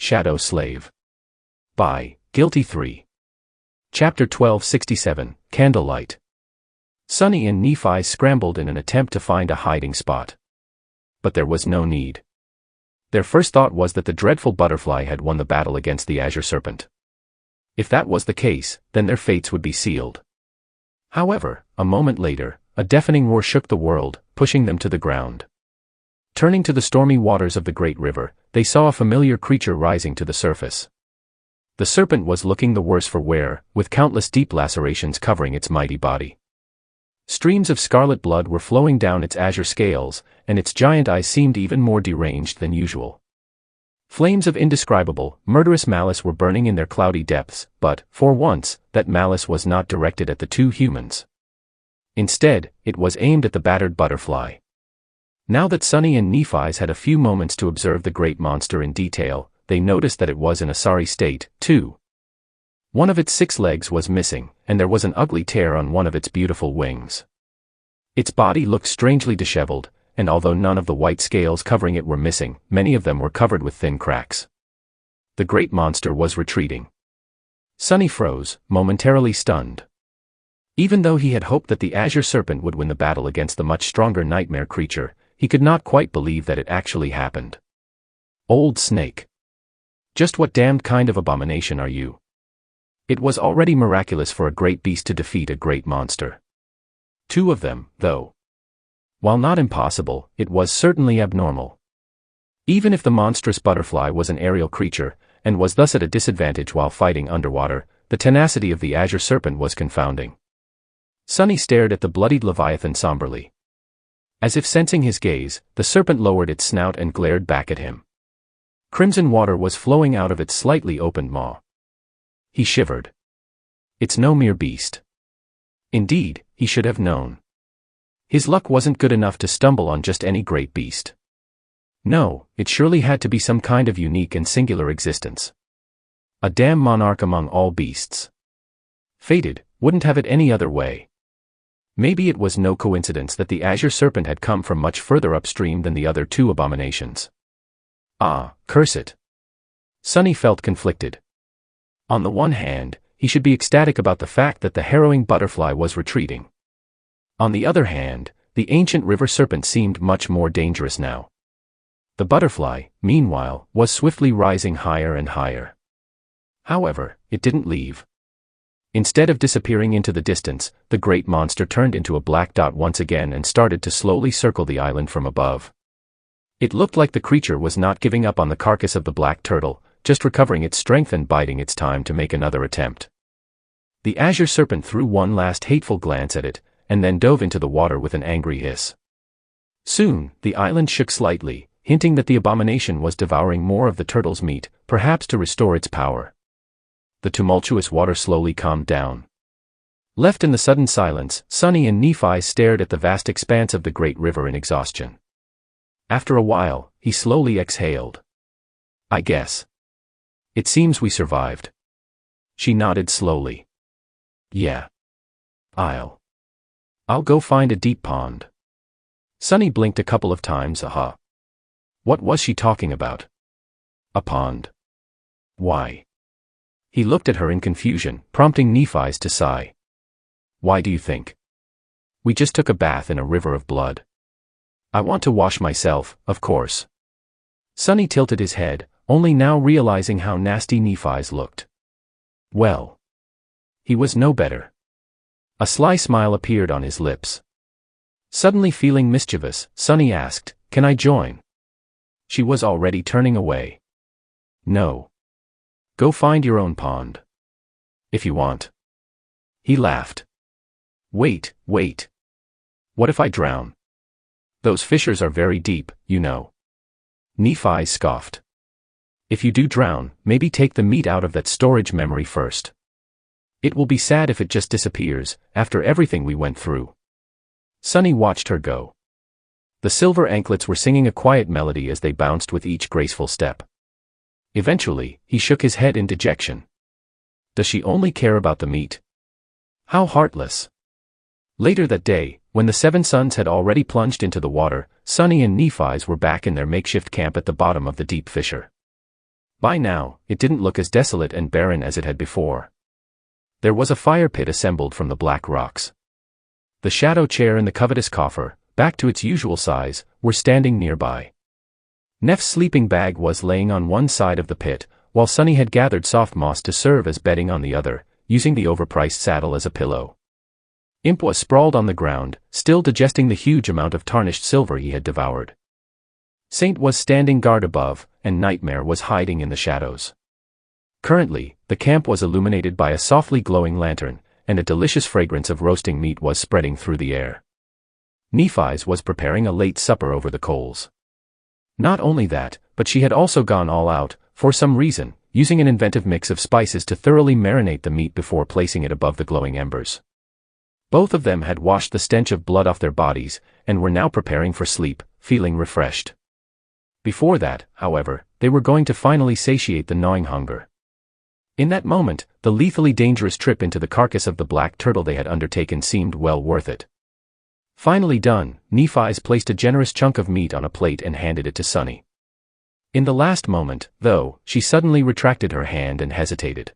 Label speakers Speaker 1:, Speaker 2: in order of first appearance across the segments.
Speaker 1: Shadow Slave. By Guiltythree. Chapter 1267, Candlelight. Sunny and Nephi scrambled in an attempt to find a hiding spot. But there was no need. Their first thought was that the dreadful butterfly had won the battle against the Azure Serpent. If that was the case, then their fates would be sealed. However, a moment later, a deafening roar shook the world, pushing them to the ground. Turning to the stormy waters of the great river, they saw a familiar creature rising to the surface. The serpent was looking the worse for wear, with countless deep lacerations covering its mighty body. Streams of scarlet blood were flowing down its azure scales, and its giant eyes seemed even more deranged than usual. Flames of indescribable, murderous malice were burning in their cloudy depths, but, for once, that malice was not directed at the two humans. Instead, it was aimed at the battered butterfly. Now that Sunny and Nephi's had a few moments to observe the great monster in detail, they noticed that it was in a sorry state, too. One of its 6 legs was missing, and there was an ugly tear on one of its beautiful wings. Its body looked strangely disheveled, and although none of the white scales covering it were missing, many of them were covered with thin cracks. The great monster was retreating. Sunny froze, momentarily stunned. Even though he had hoped that the Azure Serpent would win the battle against the much stronger nightmare creature, he could not quite believe that it actually happened. Old snake. Just what damned kind of abomination are you? It was already miraculous for a great beast to defeat a great monster. 2 of them, though. While not impossible, it was certainly abnormal. Even if the monstrous butterfly was an aerial creature, and was thus at a disadvantage while fighting underwater, the tenacity of the Azure Serpent was confounding. Sunny stared at the bloodied leviathan somberly. As if sensing his gaze, the serpent lowered its snout and glared back at him. Crimson water was flowing out of its slightly opened maw. He shivered. It's no mere beast. Indeed, he should have known. His luck wasn't good enough to stumble on just any great beast. No, it surely had to be some kind of unique and singular existence. A damn monarch among all beasts. Fated, wouldn't have it any other way. Maybe it was no coincidence that the Azure Serpent had come from much further upstream than the other 2 abominations. Ah, curse it. Sunny felt conflicted. On the one hand, he should be ecstatic about the fact that the harrowing butterfly was retreating. On the other hand, the ancient river serpent seemed much more dangerous now. The butterfly, meanwhile, was swiftly rising higher and higher. However, it didn't leave. Instead of disappearing into the distance, the great monster turned into a black dot once again and started to slowly circle the island from above. It looked like the creature was not giving up on the carcass of the black turtle, just recovering its strength and biding its time to make another attempt. The Azure Serpent threw one last hateful glance at it, and then dove into the water with an angry hiss. Soon, the island shook slightly, hinting that the abomination was devouring more of the turtle's meat, perhaps to restore its power. The tumultuous water slowly calmed down. Left in the sudden silence, Sunny and Nephi stared at the vast expanse of the great river in exhaustion. After a while, he slowly exhaled. I guess. It seems we survived. She nodded slowly. Yeah. I'll go find a deep pond. Sunny blinked a couple of times. What was she talking about? A pond. Why? He looked at her in confusion, prompting Nephi's to sigh. Why do you think? We just took a bath in a river of blood. I want to wash myself, of course. Sunny tilted his head, only now realizing how nasty Nephi's looked. Well. He was no better. A sly smile appeared on his lips. Suddenly feeling mischievous, Sunny asked, "Can I join?" She was already turning away. No. Go find your own pond. If you want. He laughed. Wait. What if I drown? Those fissures are very deep, you know. Nephi scoffed. If you do drown, maybe take the meat out of that storage memory first. It will be sad if it just disappears, after everything we went through. Sunny watched her go. The silver anklets were singing a quiet melody as they bounced with each graceful step. Eventually, he shook his head in dejection. Does she only care about the meat? How heartless. Later that day, when the 7 sons had already plunged into the water, Sunny and Nephi's were back in their makeshift camp at the bottom of the deep fissure. By now, it didn't look as desolate and barren as it had before. There was a fire pit assembled from the black rocks. The shadow chair and the covetous coffer, back to its usual size, were standing nearby. Neff's sleeping bag was laying on one side of the pit, while Sunny had gathered soft moss to serve as bedding on the other, using the overpriced saddle as a pillow. Imp was sprawled on the ground, still digesting the huge amount of tarnished silver he had devoured. Saint was standing guard above, and Nightmare was hiding in the shadows. Currently, the camp was illuminated by a softly glowing lantern, and a delicious fragrance of roasting meat was spreading through the air. Nephi's was preparing a late supper over the coals. Not only that, but she had also gone all out, for some reason, using an inventive mix of spices to thoroughly marinate the meat before placing it above the glowing embers. Both of them had washed the stench of blood off their bodies, and were now preparing for sleep, feeling refreshed. Before that, however, they were going to finally satiate the gnawing hunger. In that moment, the lethally dangerous trip into the carcass of the black turtle they had undertaken seemed well worth it. Finally done, Nephi's placed a generous chunk of meat on a plate and handed it to Sunny. In the last moment, though, she suddenly retracted her hand and hesitated.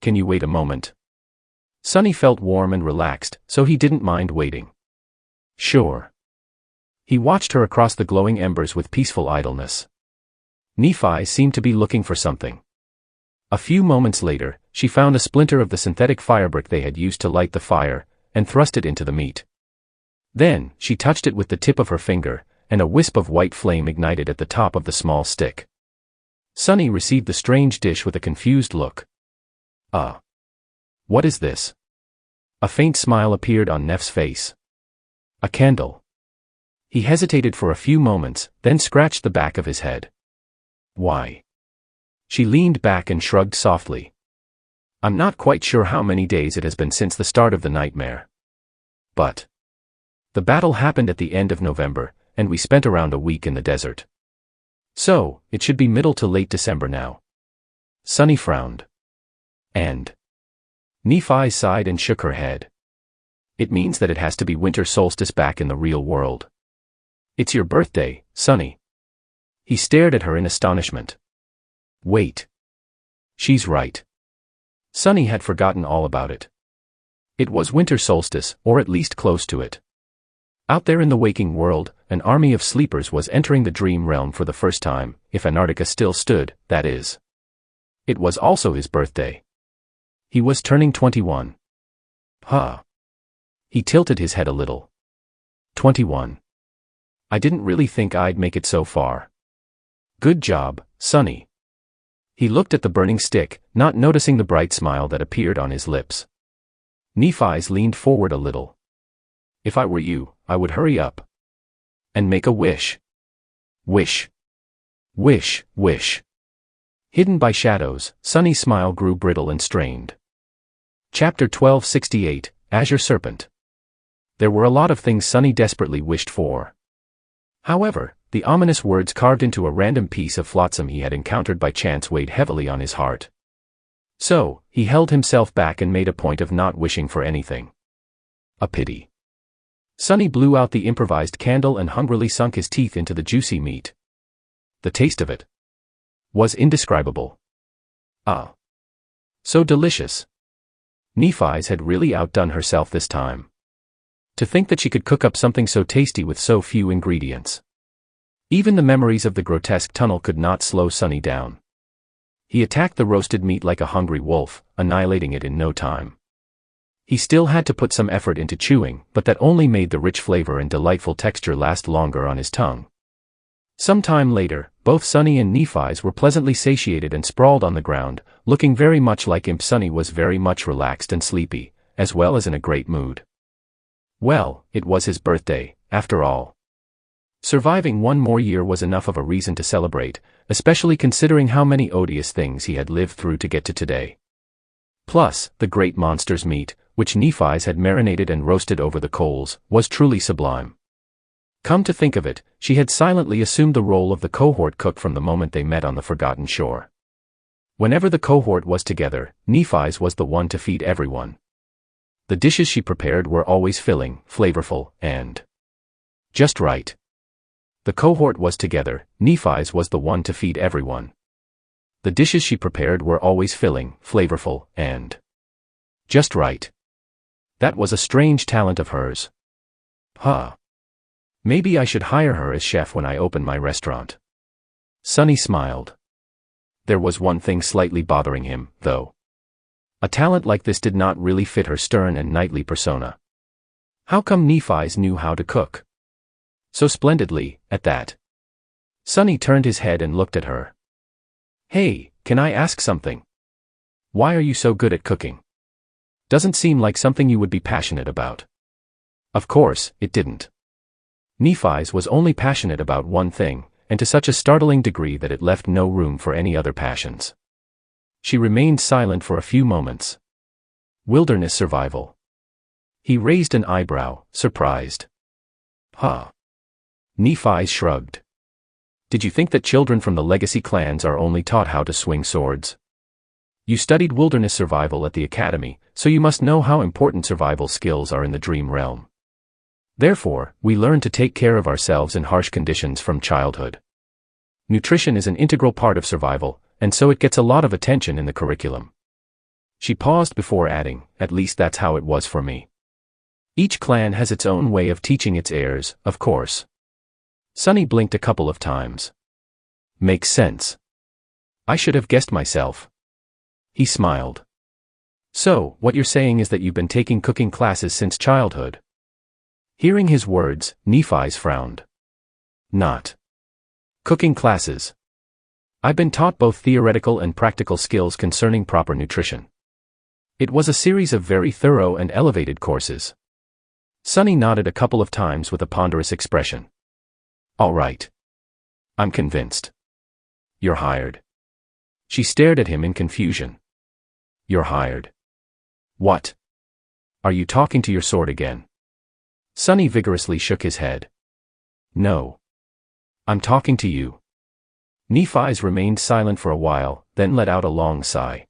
Speaker 1: "Can you wait a moment?" Sunny felt warm and relaxed, so he didn't mind waiting. "Sure." He watched her across the glowing embers with peaceful idleness. Nephi seemed to be looking for something. A few moments later, she found a splinter of the synthetic firebrick they had used to light the fire, and thrust it into the meat. Then, she touched it with the tip of her finger, and a wisp of white flame ignited at the top of the small stick. Sunny received the strange dish with a confused look. What is this?" A faint smile appeared on Neff's face. "A candle." He hesitated for a few moments, then scratched the back of his head. "Why?" She leaned back and shrugged softly. "I'm not quite sure how many days it has been since the start of the nightmare. But the battle happened at the end of November, and we spent around a week in the desert. So, it should be middle to late December now." Sunny frowned. "And?" Nephi sighed and shook her head. "It means that it has to be winter solstice back in the real world." "It's your birthday, Sunny." He stared at her in astonishment. "Wait. She's right." Sunny had forgotten all about it. It was winter solstice, or at least close to it. Out there in the waking world, an army of sleepers was entering the dream realm for the first time, if Antarctica still stood, that is. It was also his birthday. He was turning 21. Huh. He tilted his head a little. 21. I didn't really think I'd make it so far. Good job, Sunny. He looked at the burning stick, not noticing the bright smile that appeared on his lips. Nephi's leaned forward a little. "If I were you, I would hurry up and make a wish." Wish. Wish, wish. Hidden by shadows, Sunny's smile grew brittle and strained. Chapter 1268, Azure Serpent. There were a lot of things Sunny desperately wished for. However, the ominous words carved into a random piece of flotsam he had encountered by chance weighed heavily on his heart. So, he held himself back and made a point of not wishing for anything. A pity. Sunny blew out the improvised candle and hungrily sunk his teeth into the juicy meat. The taste of it was indescribable. Ah. So delicious. Nephi's had really outdone herself this time. To think that she could cook up something so tasty with so few ingredients. Even the memories of the grotesque tunnel could not slow Sunny down. He attacked the roasted meat like a hungry wolf, annihilating it in no time. He still had to put some effort into chewing, but that only made the rich flavor and delightful texture last longer on his tongue. Some time later, both Sunny and Nephi's were pleasantly satiated and sprawled on the ground, looking very much like Imp. Sunny was very much relaxed and sleepy, as well as in a great mood. Well, it was his birthday, after all. Surviving one more year was enough of a reason to celebrate, especially considering how many odious things he had lived through to get to today. Plus, the great monster's meat, which Nephi's had marinated and roasted over the coals, was truly sublime. Come to think of it, she had silently assumed the role of the cohort cook from the moment they met on the forgotten shore. Whenever the cohort was together, Nephi's was the one to feed everyone. The dishes she prepared were always filling, flavorful, and just right. The cohort was together, Nephi's was the one to feed everyone. The dishes she prepared were always filling, flavorful, and just right. That was a strange talent of hers. Huh. Maybe I should hire her as chef when I open my restaurant. Sunny smiled. There was one thing slightly bothering him, though. A talent like this did not really fit her stern and knightly persona. How come Nephi's knew how to cook so splendidly, at that? Sunny turned his head and looked at her. Hey, can I ask something? Why are you so good at cooking? Doesn't seem like something you would be passionate about. Of course, it didn't. Nephi's was only passionate about one thing, and to such a startling degree that it left no room for any other passions. She remained silent for a few moments. Wilderness survival. He raised an eyebrow, surprised. Huh. Nephi shrugged. Did you think that children from the legacy clans are only taught how to swing swords? You studied wilderness survival at the academy, so you must know how important survival skills are in the dream realm. Therefore, we learn to take care of ourselves in harsh conditions from childhood. Nutrition is an integral part of survival, and so it gets a lot of attention in the curriculum. She paused before adding, at least that's how it was for me. Each clan has its own way of teaching its heirs, of course. Sunny blinked a couple of times. Makes sense. I should have guessed myself. He smiled. So, what you're saying is that you've been taking cooking classes since childhood? Hearing his words, Nephi's frowned. Not cooking classes. I've been taught both theoretical and practical skills concerning proper nutrition. It was a series of very thorough and elevated courses. Sunny nodded a couple of times with a ponderous expression. All right. I'm convinced. You're hired. She stared at him in confusion. You're hired. What? Are you talking to your sword again? Sunny vigorously shook his head. No. I'm talking to you. Nephi's remained silent for a while, then let out a long sigh.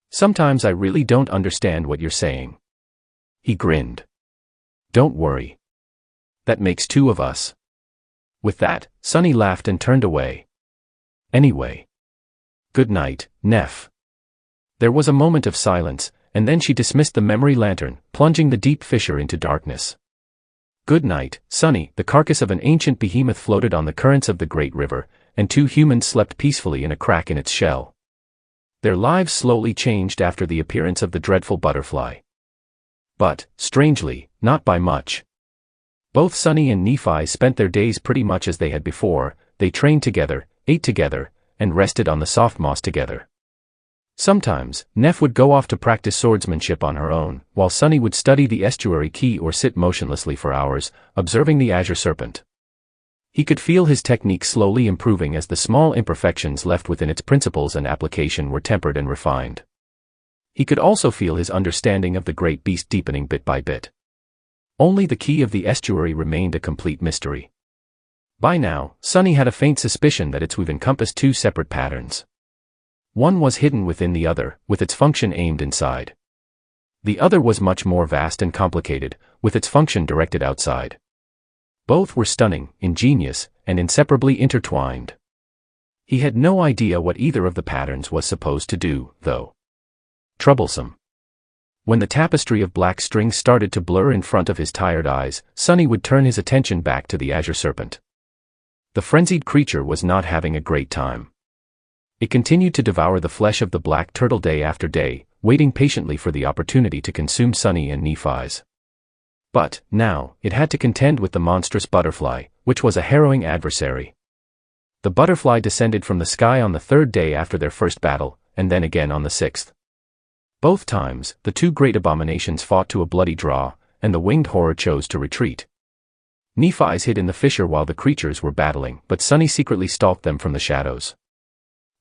Speaker 1: Sometimes I really don't understand what you're saying. He grinned. Don't worry. That makes two of us. With that, Sunny laughed and turned away. Anyway. Good night, Neph. There was a moment of silence, and then she dismissed the memory lantern, plunging the deep fissure into darkness. Good night, Sunny. The carcass of an ancient behemoth floated on the currents of the great river, and two humans slept peacefully in a crack in its shell. Their lives slowly changed after the appearance of the dreadful butterfly. But, strangely, not by much. Both Sunny and Nephi spent their days pretty much as they had before. They trained together, ate together, and rested on the soft moss together. Sometimes, Neph would go off to practice swordsmanship on her own, while Sunny would study the estuary key or sit motionlessly for hours, observing the Azure Serpent. He could feel his technique slowly improving as the small imperfections left within its principles and application were tempered and refined. He could also feel his understanding of the great beast deepening bit by bit. Only the key of the estuary remained a complete mystery. By now, Sunny had a faint suspicion that its weave encompassed two separate patterns. One was hidden within the other, with its function aimed inside. The other was much more vast and complicated, with its function directed outside. Both were stunning, ingenious, and inseparably intertwined. He had no idea what either of the patterns was supposed to do, though. Troublesome. When the tapestry of black strings started to blur in front of his tired eyes, Sunny would turn his attention back to the Azure Serpent. The frenzied creature was not having a great time. It continued to devour the flesh of the black turtle day after day, waiting patiently for the opportunity to consume Sunny and Nephi's. But, now, it had to contend with the monstrous butterfly, which was a harrowing adversary. The butterfly descended from the sky on the third day after their first battle, and then again on the sixth. Both times, the two great abominations fought to a bloody draw, and the winged horror chose to retreat. Nephi's hid in the fissure while the creatures were battling, but Sunny secretly stalked them from the shadows.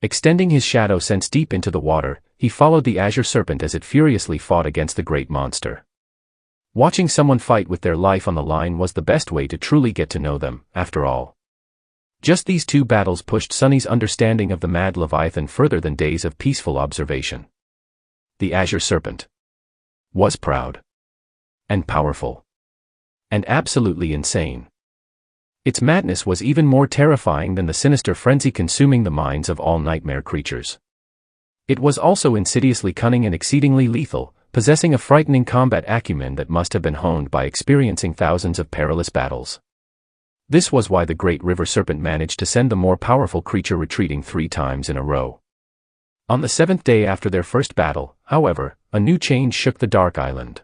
Speaker 1: Extending his shadow sense deep into the water, he followed the Azure Serpent as it furiously fought against the great monster. Watching someone fight with their life on the line was the best way to truly get to know them, after all. Just these two battles pushed Sunny's understanding of the mad Leviathan further than days of peaceful observation. The Azure Serpent was proud. And powerful. And absolutely insane. Its madness was even more terrifying than the sinister frenzy consuming the minds of all nightmare creatures. It was also insidiously cunning and exceedingly lethal, possessing a frightening combat acumen that must have been honed by experiencing thousands of perilous battles. This was why the great river serpent managed to send the more powerful creature retreating 3 times in a row. On the 7th day after their first battle, however, a new change shook the Dark Island.